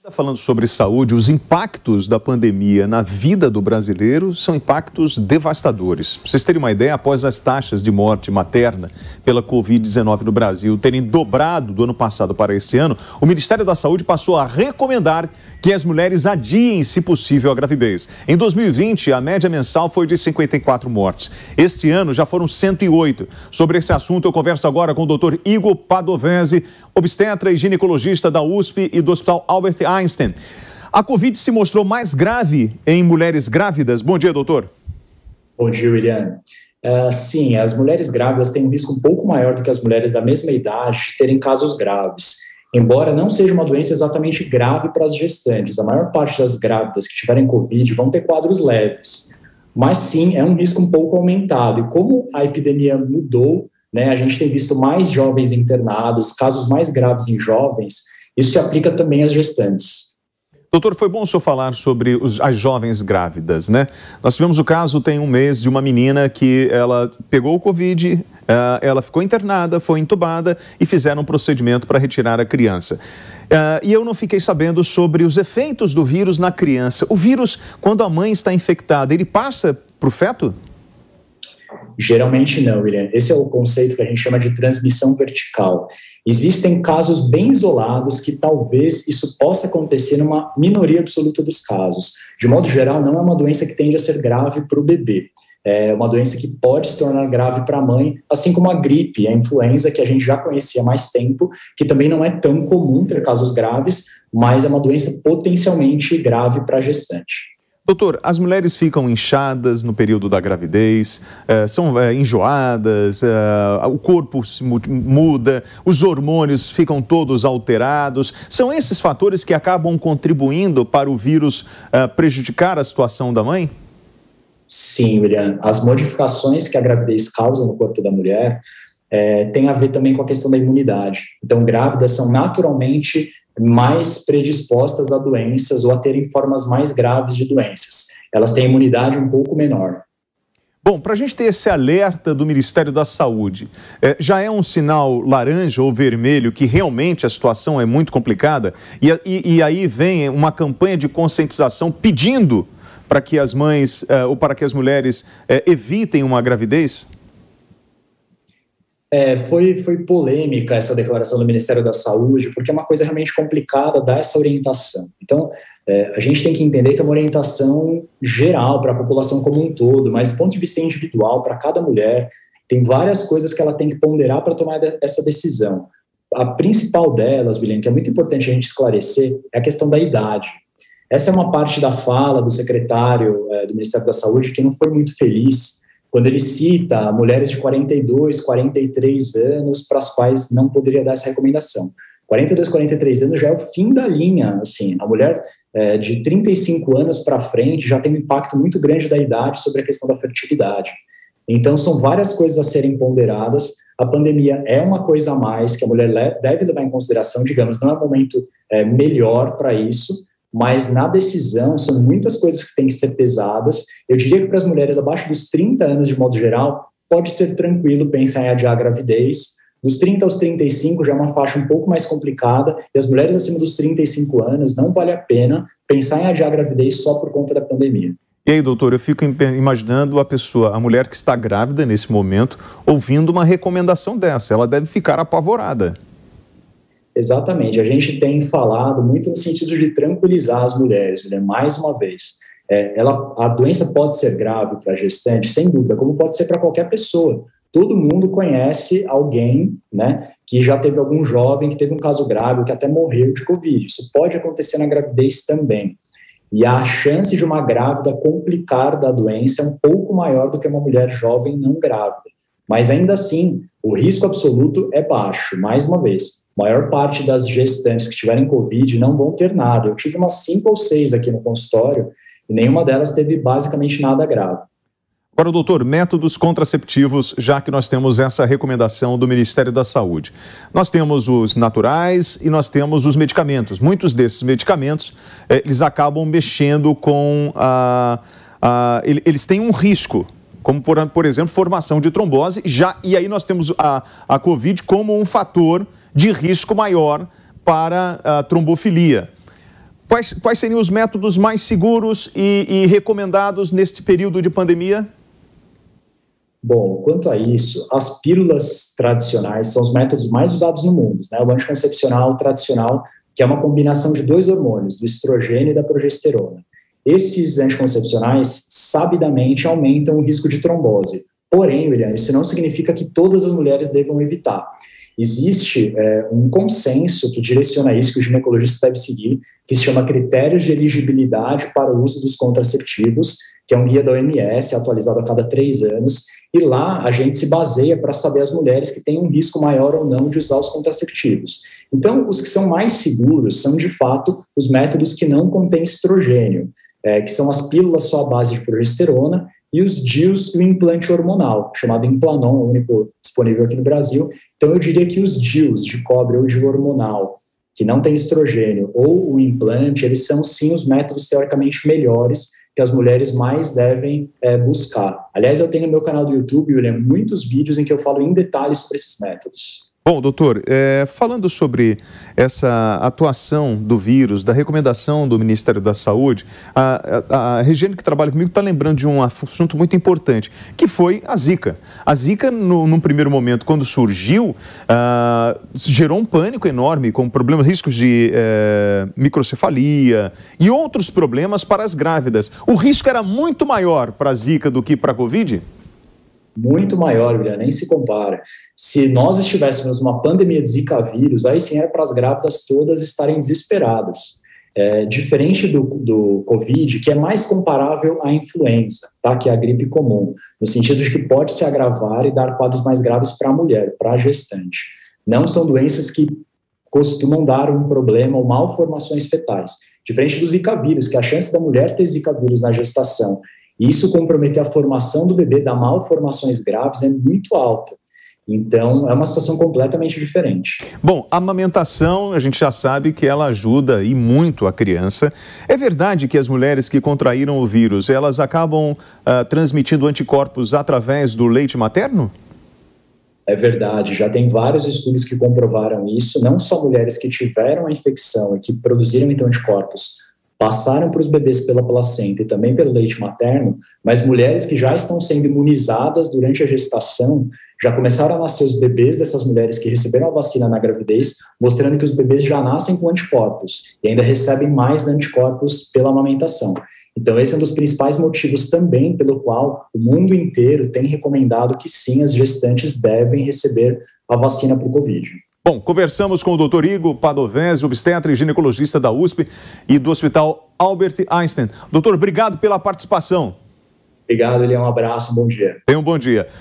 Falando sobre saúde, os impactos da pandemia na vida do brasileiro são impactos devastadores. Para vocês terem uma ideia, após as taxas de morte materna pela Covid-19 no Brasil terem dobrado do ano passado para esse ano, o Ministério da Saúde passou a recomendar que as mulheres adiem, se possível, a gravidez. Em 2020, a média mensal foi de 54 mortes. Este ano já foram 108. Sobre esse assunto, eu converso agora com o Dr. Igor Padovese, obstetra e ginecologista da USP e do Hospital Albert Einstein. A Covid se mostrou mais grave em mulheres grávidas. Bom dia, doutor. Bom dia, William. Sim, as mulheres grávidas têm um risco um pouco maior do que as mulheres da mesma idade de terem casos graves. Embora não seja uma doença exatamente grave para as gestantes, a maior parte das grávidas que tiverem Covid vão ter quadros leves. Mas sim, é um risco um pouco aumentado. E como a epidemia mudou, a gente tem visto mais jovens internados, casos mais graves em jovens, isso se aplica também às gestantes. Doutor, foi bom o senhor falar sobre as jovens grávidas, né? Nós tivemos o caso, tem um mês, de uma menina que ela pegou o Covid, ela ficou internada, foi entubada e fizeram um procedimento para retirar a criança. E eu não fiquei sabendo sobre os efeitos do vírus na criança. O vírus, quando a mãe está infectada, ele passa para o feto? Geralmente não, William. Esse é o conceito que a gente chama de transmissão vertical. Existem casos bem isolados que talvez isso possa acontecer numa minoria absoluta dos casos. De modo geral, não é uma doença que tende a ser grave para o bebê. É uma doença que pode se tornar grave para a mãe, assim como a gripe, a influenza, que a gente já conhecia há mais tempo, que também não é tão comum ter casos graves, mas é uma doença potencialmente grave para a gestante. Doutor, as mulheres ficam inchadas no período da gravidez, são enjoadas, o corpo muda, os hormônios ficam todos alterados. São esses fatores que acabam contribuindo para o vírus prejudicar a situação da mãe? Sim, William. As modificações que a gravidez causa no corpo da mulher tem a ver também com a questão da imunidade. Então, grávidas são naturalmente mais predispostas a doenças ou a terem formas mais graves de doenças. Elas têm imunidade um pouco menor. Bom, para a gente ter esse alerta do Ministério da Saúde, já é um sinal laranja ou vermelho que realmente a situação é muito complicada? E aí vem uma campanha de conscientização pedindo para que as mães ou para que as mulheres evitem uma gravidez? Foi polêmica essa declaração do Ministério da Saúde, porque é uma coisa realmente complicada dar essa orientação. Então, a gente tem que entender que é uma orientação geral para a população como um todo, mas do ponto de vista individual, para cada mulher, tem várias coisas que ela tem que ponderar para tomar essa decisão. A principal delas, William, que é muito importante a gente esclarecer, é a questão da idade. Essa é uma parte da fala do secretário do Ministério da Saúde que não foi muito feliz, quando ele cita mulheres de 42, 43 anos para as quais não poderia dar essa recomendação. 42, 43 anos já é o fim da linha, assim, a mulher de 35 anos para frente já tem um impacto muito grande da idade sobre a questão da fertilidade. Então, são várias coisas a serem ponderadas. A pandemia é uma coisa a mais que a mulher deve levar em consideração, digamos, não é um momento melhor para isso, mas na decisão são muitas coisas que têm que ser pesadas. Eu diria que para as mulheres abaixo dos 30 anos, de modo geral, pode ser tranquilo pensar em adiar a gravidez. Dos 30 aos 35 já é uma faixa um pouco mais complicada, e as mulheres acima dos 35 anos não vale a pena pensar em adiar a gravidez só por conta da pandemia. E aí, doutor, eu fico imaginando a mulher que está grávida nesse momento, ouvindo uma recomendação dessa. Ela deve ficar apavorada. Exatamente, a gente tem falado muito no sentido de tranquilizar as mulheres, mais uma vez. A doença pode ser grave para a gestante, sem dúvida, como pode ser para qualquer pessoa. Todo mundo conhece alguém, que já teve algum jovem que teve um caso grave, que até morreu de Covid. Isso pode acontecer na gravidez também. E a chance de uma grávida complicar da doença é um pouco maior do que uma mulher jovem não grávida. Mas ainda assim, o risco absoluto é baixo, mais uma vez. A maior parte das gestantes que tiverem Covid não vão ter nada. Eu tive umas 5 ou 6 aqui no consultório e nenhuma delas teve basicamente nada grave. Agora, doutor, métodos contraceptivos, já que nós temos essa recomendação do Ministério da Saúde. Nós temos os naturais e nós temos os medicamentos. Muitos desses medicamentos, eles acabam mexendo com eles têm um risco, como, por exemplo, formação de trombose, e aí nós temos a Covid como um fator de risco maior para a trombofilia. Quais seriam os métodos mais seguros e recomendados neste período de pandemia? Bom, quanto a isso, as pílulas tradicionais são os métodos mais usados no mundo, né? O anticoncepcional tradicional, que é uma combinação de 2 hormônios, do estrogênio e da progesterona. Esses anticoncepcionais, sabidamente, aumentam o risco de trombose. Porém, William, isso não significa que todas as mulheres devam evitar. Existe um consenso que direciona isso, que o ginecologista deve seguir, que se chama Critérios de Elegibilidade para o Uso dos Contraceptivos, que é um guia da OMS, atualizado a cada 3 anos, e lá a gente se baseia para saber as mulheres que têm um risco maior ou não de usar os contraceptivos. Então, os que são mais seguros são, de fato, os métodos que não contêm estrogênio, que são as pílulas só à base de progesterona, e os DIUs e o implante hormonal, chamado Implanon, o único disponível aqui no Brasil. Então, eu diria que os DIUs de cobre ou DIU hormonal, que não tem estrogênio, ou o implante, eles são, sim, os métodos teoricamente melhores que as mulheres mais devem buscar. Aliás, eu tenho no meu canal do YouTube, William, muitos vídeos em que eu falo em detalhes sobre esses métodos. Bom, doutor, falando sobre essa atuação do vírus, da recomendação do Ministério da Saúde, a Regiane, que trabalha comigo, está lembrando de um assunto muito importante, que foi a Zika. A Zika, num primeiro momento, quando surgiu, gerou um pânico enorme, com problemas, riscos de microcefalia e outros problemas para as grávidas. O risco era muito maior para a Zika do que para a Covid? Muito maior, William, nem se compara. Se nós estivéssemos numa pandemia de Zika vírus, aí sim era para as grávidas todas estarem desesperadas. Diferente do Covid, que é mais comparável à influenza, tá? Que é a gripe comum, no sentido de que pode se agravar e dar quadros mais graves para a mulher, para a gestante. Não são doenças que costumam dar um problema ou malformações fetais. Diferente do Zika vírus, que a chance da mulher ter Zika vírus na gestação e isso comprometer a formação do bebê, dar malformações graves, é muito alta. Então, é uma situação completamente diferente. Bom, a amamentação, a gente já sabe que ela ajuda e muito a criança. É verdade que as mulheres que contraíram o vírus, elas acabam transmitindo anticorpos através do leite materno? É verdade, já tem vários estudos que comprovaram isso, não só mulheres que tiveram a infecção e que produziram, então, anticorpos, passaram para os bebês pela placenta e também pelo leite materno, mas mulheres que já estão sendo imunizadas durante a gestação, já começaram a nascer os bebês dessas mulheres que receberam a vacina na gravidez, mostrando que os bebês já nascem com anticorpos e ainda recebem mais anticorpos pela amamentação. Então, esse é um dos principais motivos também pelo qual o mundo inteiro tem recomendado que sim, as gestantes devem receber a vacina para o Covid. Bom, conversamos com o Dr. Igor Padovese, obstetra e ginecologista da USP e do Hospital Albert Einstein. Doutor, obrigado pela participação. Obrigado, Elian. Um abraço, bom dia. Tenha um bom dia.